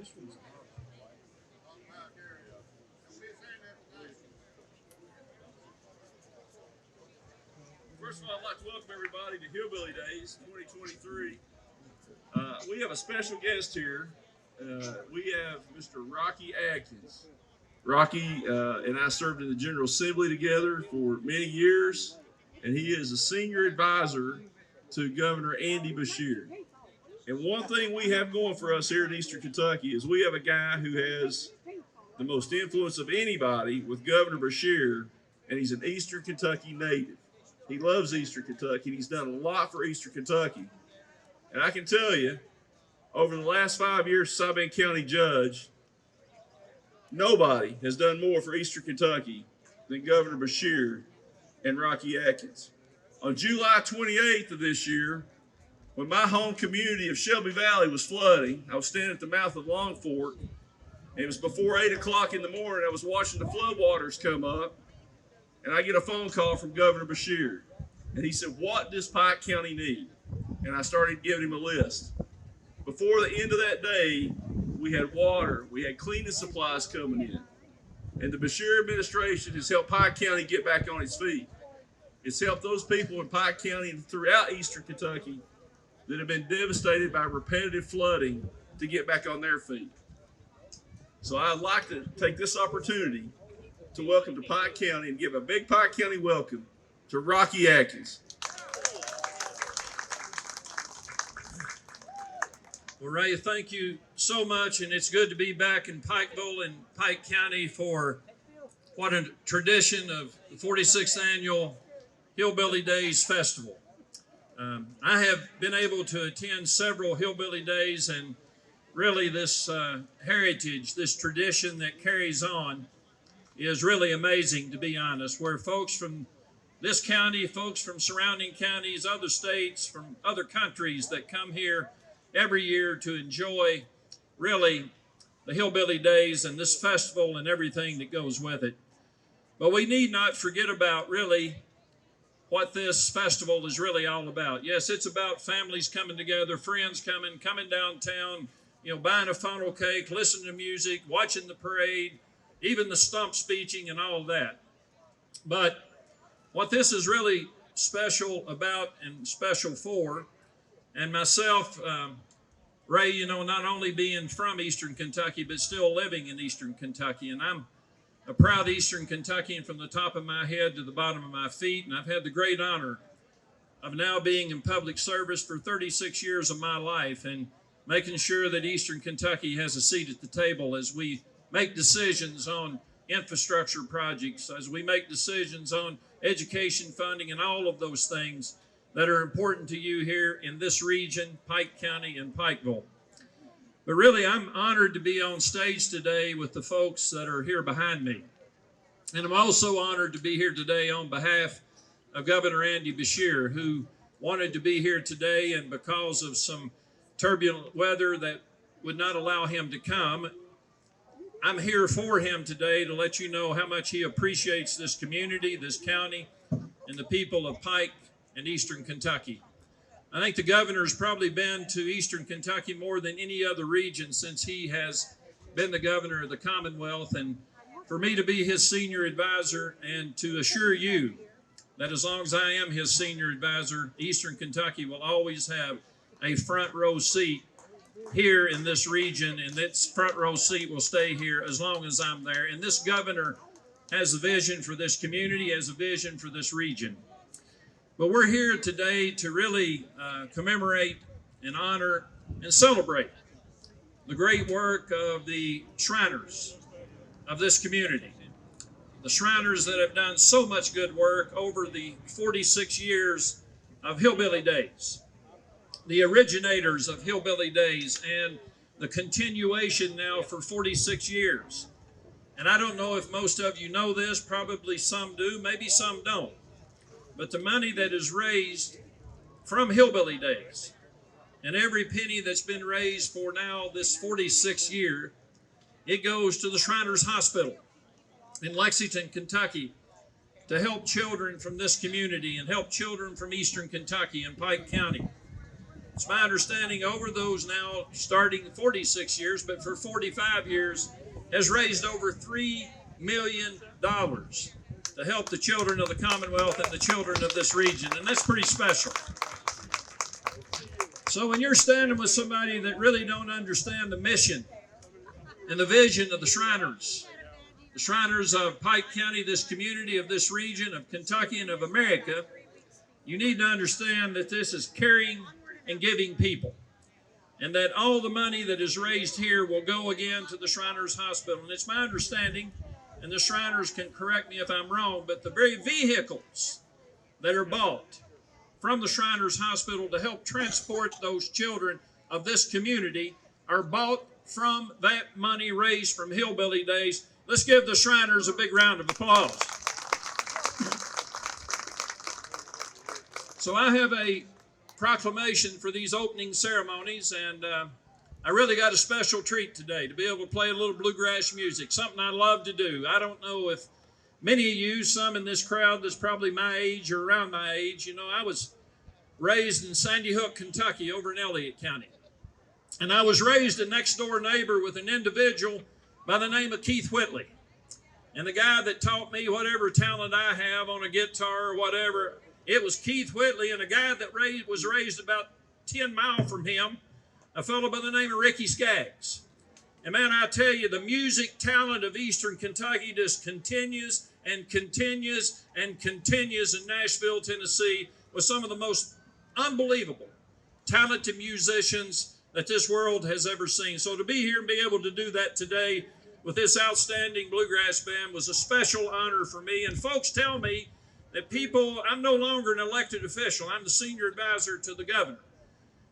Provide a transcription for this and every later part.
First of all, I'd like to welcome everybody to Hillbilly Days 2023. We have a special guest here. We have Mr. Rocky Adkins. Rocky and I served in the General Assembly together for many years, and he is a senior advisor to Governor Andy Beshear. And one thing we have going for us here in Eastern Kentucky is we have a guy who has the most influence of anybody with Governor Beshear, and he's an Eastern Kentucky native. He loves Eastern Kentucky, and he's done a lot for Eastern Kentucky. And I can tell you, over the last 5 years since I've been county judge, nobody has done more for Eastern Kentucky than Governor Beshear and Rocky Adkins. On July 28th of this year, when my home community of Shelby Valley was flooding, I was standing at the mouth of Long Fork. It was before 8 o'clock in the morning. I was watching the floodwaters come up, and I get a phone call from Governor Beshear. And he said, "What does Pike County need?" And I started giving him a list. Before the end of that day, we had water, we had cleaning supplies coming in. And the Beshear administration has helped Pike County get back on its feet. It's helped those people in Pike County and throughout Eastern Kentucky that have been devastated by repetitive flooding to get back on their feet. So I'd like to take this opportunity to welcome to Pike County and give a big Pike County welcome to Rocky Adkins. Well, Ray, thank you so much, and it's good to be back in Pikeville and Pike County for what a tradition of the 46th Annual Hillbilly Days Festival. I have been able to attend several Hillbilly Days, and really this heritage, this tradition that carries on is really amazing, to be honest, where folks from this county, folks from surrounding counties, other states, from other countries that come here every year to enjoy really the Hillbilly Days and this festival and everything that goes with it. But we need not forget about really what this festival is really all about. Yes, it's about families coming together, friends coming downtown, buying a funnel cake, listening to music, watching the parade, even the stump speeching and all of that. But what this is really special about and special for, and myself, Ray, not only being from Eastern Kentucky, but still living in Eastern Kentucky, and I'm a proud Eastern Kentuckian from the top of my head to the bottom of my feet, and I've had the great honor of now being in public service for 36 years of my life and making sure that Eastern Kentucky has a seat at the table as we make decisions on infrastructure projects, as we make decisions on education funding and all of those things that are important to you here in this region, Pike County and Pikeville. But really, I'm honored to be on stage today with the folks that are here behind me. And I'm also honored to be here today on behalf of Governor Andy Beshear, who wanted to be here today, and because of some turbulent weather that would not allow him to come, I'm here for him today to let you know how much he appreciates this community, this county, and the people of Pike and Eastern Kentucky. I think the governor's probably been to Eastern Kentucky more than any other region since he has been the governor of the Commonwealth. And for me to be his senior advisor and to assure you that as long as I am his senior advisor, Eastern Kentucky will always have a front row seat here in this region, and this front row seat will stay here as long as I'm there. And this governor has a vision for this community, has a vision for this region. But we're here today to really commemorate and honor and celebrate the great work of the Shriners of this community. The Shriners that have done so much good work over the 46 years of Hillbilly Days. The originators of Hillbilly Days and the continuation now for 46 years. And I don't know if most of you know this, probably some do, maybe some don't. But the money that is raised from Hillbilly Days and every penny that's been raised for now this 46th year, it goes to the Shriners Hospital in Lexington, Kentucky, to help children from this community and help children from Eastern Kentucky and Pike County. It's my understanding over those now starting 46 years, but for 45 years, has raised over $3 million to help the children of the Commonwealth and the children of this region, and that's pretty special. So when you're standing with somebody that really don't understand the mission and the vision of the Shriners of Pike County, this community of this region of Kentucky and of America, you need to understand that this is caring and giving people, and that all the money that is raised here will go again to the Shriners Hospital. And it's my understanding, and the Shriners can correct me if I'm wrong, but the very vehicles that are bought from the Shriners Hospital to help transport those children of this community are bought from that money raised from Hillbilly Days. Let's give the Shriners a big round of applause. So I have a proclamation for these opening ceremonies, and I really got a special treat today to be able to play a little bluegrass music, something I love to do. I don't know if many of you, some in this crowd that's probably my age or around my age, you know, I was raised in Sandy Hook, Kentucky, over in Elliott County. And I was raised a next door neighbor with an individual by the name of Keith Whitley. And the guy that taught me whatever talent I have on a guitar or whatever, it was Keith Whitley, and a guy that was raised about 10 miles from him, a fellow by the name of Ricky Skaggs. And man, I tell you, the music talent of Eastern Kentucky just continues and continues and continues in Nashville, Tennessee, with some of the most unbelievable talented musicians that this world has ever seen. So to be here and be able to do that today with this outstanding bluegrass band was a special honor for me. And folks tell me that I'm no longer an elected official. I'm the senior advisor to the governor.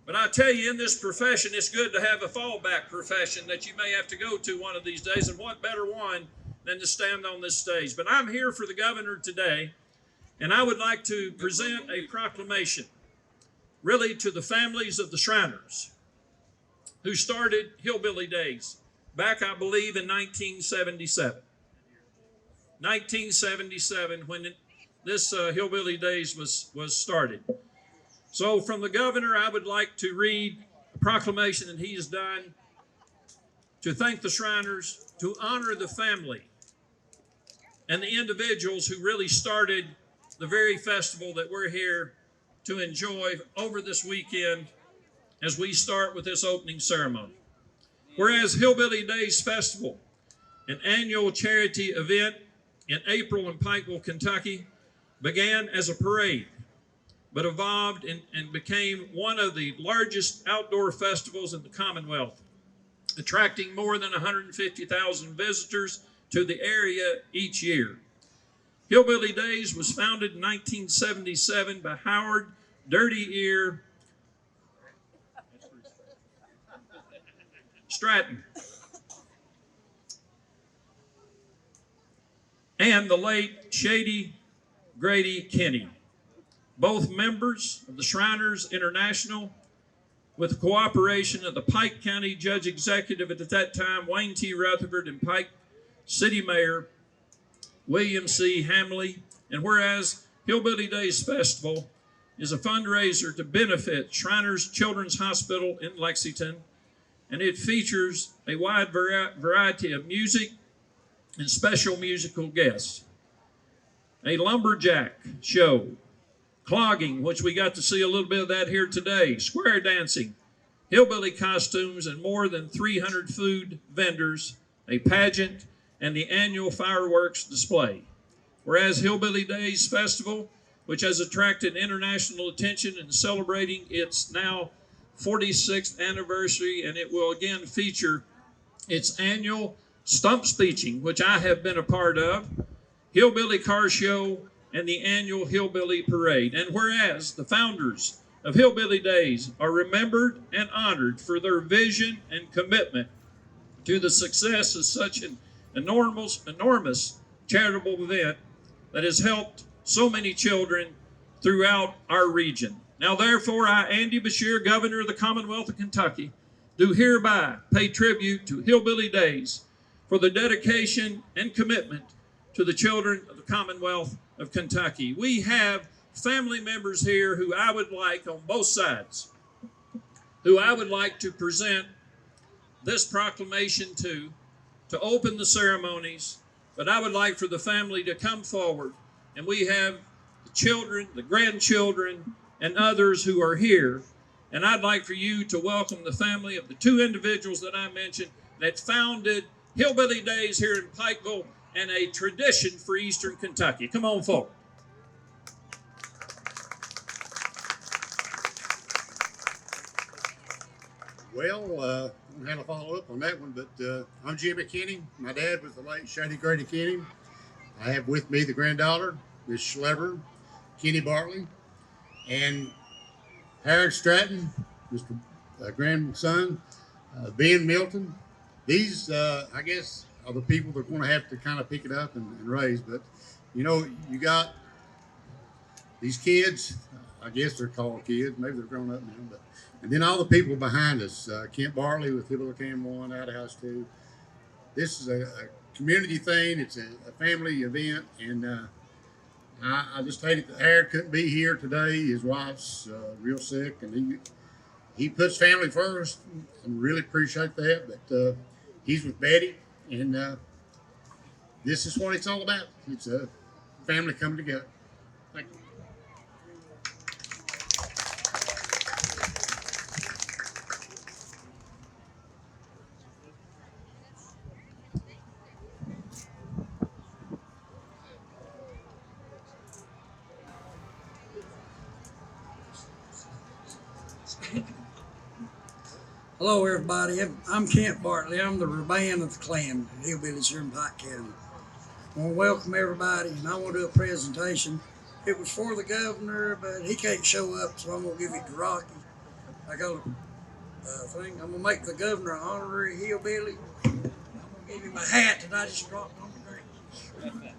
But I tell you, in this profession, it's good to have a fallback profession that you may have to go to one of these days, and what better one than to stand on this stage. But I'm here for the governor today, and I would like to present a proclamation, really to the families of the Shriners who started Hillbilly Days back, I believe, in 1977. 1977, when this Hillbilly Days was started. So from the governor, I would like to read a proclamation that he has done to thank the Shriners, to honor the family and the individuals who really started the very festival that we're here to enjoy over this weekend as we start with this opening ceremony. Whereas Hillbilly Days Festival, an annual charity event in April in Pikeville, Kentucky, began as a parade, but evolved and became one of the largest outdoor festivals in the Commonwealth, attracting more than 150,000 visitors to the area each year. Hillbilly Days was founded in 1977 by Howard Dirty Ear Stratton and the late Shady Grady Kinney, both members of the Shriners International, with the cooperation of the Pike County Judge Executive at that time, Wayne T. Rutherford, and Pike City Mayor William C. Hamley. And whereas Hillbilly Days Festival is a fundraiser to benefit Shriners Children's Hospital in Lexington, and it features a wide variety of music and special musical guests. A lumberjack show, clogging, which we got to see a little bit of that here today, square dancing, hillbilly costumes, and more than 300 food vendors, a pageant, and the annual fireworks display. Whereas Hillbilly Days Festival, which has attracted international attention in celebrating its now 46th anniversary, and it will again feature its annual stump speeching, which I have been a part of, Hillbilly Car Show, and the annual Hillbilly Parade. And whereas the founders of Hillbilly Days are remembered and honored for their vision and commitment to the success of such an enormous charitable event that has helped so many children throughout our region. Now, therefore, I, Andy Beshear, Governor of the Commonwealth of Kentucky, do hereby pay tribute to Hillbilly Days for the dedication and commitment to the children of the Commonwealth of Kentucky. We have family members here who I would like on both sides who I would like to present this proclamation to open the ceremonies, but I would like for the family to come forward, and we have the children, the grandchildren, and others who are here. And I'd like for you to welcome the family of the two individuals that I mentioned that founded Hillbilly Days here in Pikeville and a tradition for Eastern Kentucky. Come on forward. Well, I'm going to follow up on that one, but I'm Jimmy Kinney. My dad was the late Shady Grady Kinney. I have with me the granddaughter, Miss Schleber, Kenny Bartley, and Harold Stratton, Mr. Grandson, Ben Milton. These, I guess, are the people that are going to have to kind of pick it up and raise. But, you know, you got these kids, I guess they're called kids, maybe they're grown up now, but and then all the people behind us, Kent Bartley with Hillbilly Cam 1, Out of House 2. This is a community thing. It's a family event, and I just hate it that Harold couldn't be here today. His wife's real sick, and he puts family first, and really appreciate that. But he's with Betty, and this is what it's all about. It's a family coming together. Thank you. Hello, everybody. I'm Kent Bartley. I'm the Reband of the Clan, Hillbillies here in Pike County. I want to welcome everybody, and I want to do a presentation. It was for the governor, but he can't show up, so I'm going to give it to Rocky. I got a thing. I'm going to make the governor an honorary hillbilly. I'm going to give him a hat that I just dropped on the ground.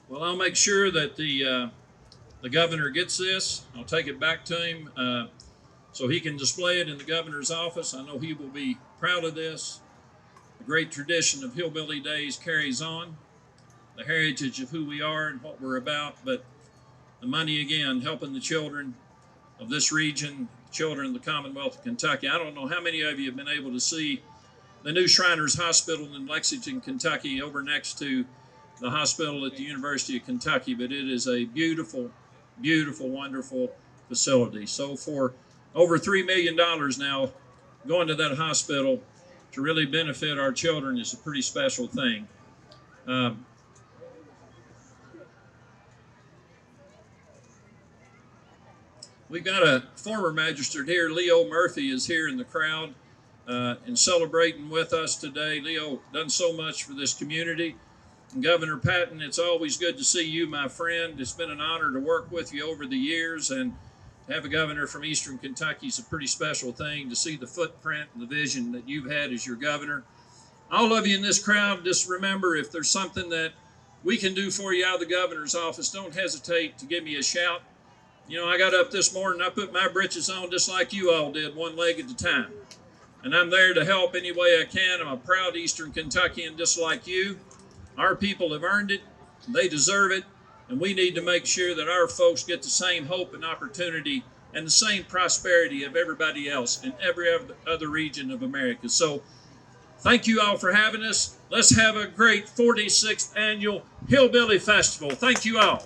Well, I'll make sure that the governor gets this. I'll take it back to him so he can display it in the governor's office. I know he will be proud of this. The great tradition of Hillbilly Days carries on, the heritage of who we are and what we're about, but the money, again, helping the children of this region, children of the Commonwealth of Kentucky. I don't know how many of you have been able to see the new Shriners Hospital in Lexington, Kentucky, over next to the hospital at the University of Kentucky, but it is a beautiful, beautiful, wonderful facility. So for over $3 million now, going to that hospital to really benefit our children is a pretty special thing. We've got a former magistrate here. Leo Murphy is here in the crowd and celebrating with us today. Leo done so much for this community. And Governor Patton, it's always good to see you, my friend. It's been an honor to work with you over the years, and to have a governor from Eastern Kentucky is a pretty special thing, to see the footprint and the vision that you've had as your governor. All of you in this crowd, just remember, if there's something that we can do for you out of the governor's office, don't hesitate to give me a shout. You know, I got up this morning, I put my britches on just like you all did, one leg at a time. And I'm there to help any way I can. I'm a proud Eastern Kentuckian just like you. Our people have earned it, they deserve it, and we need to make sure that our folks get the same hope and opportunity and the same prosperity of everybody else in every other region of America. So thank you all for having us. Let's have a great 46th Annual Hillbilly Festival. Thank you all.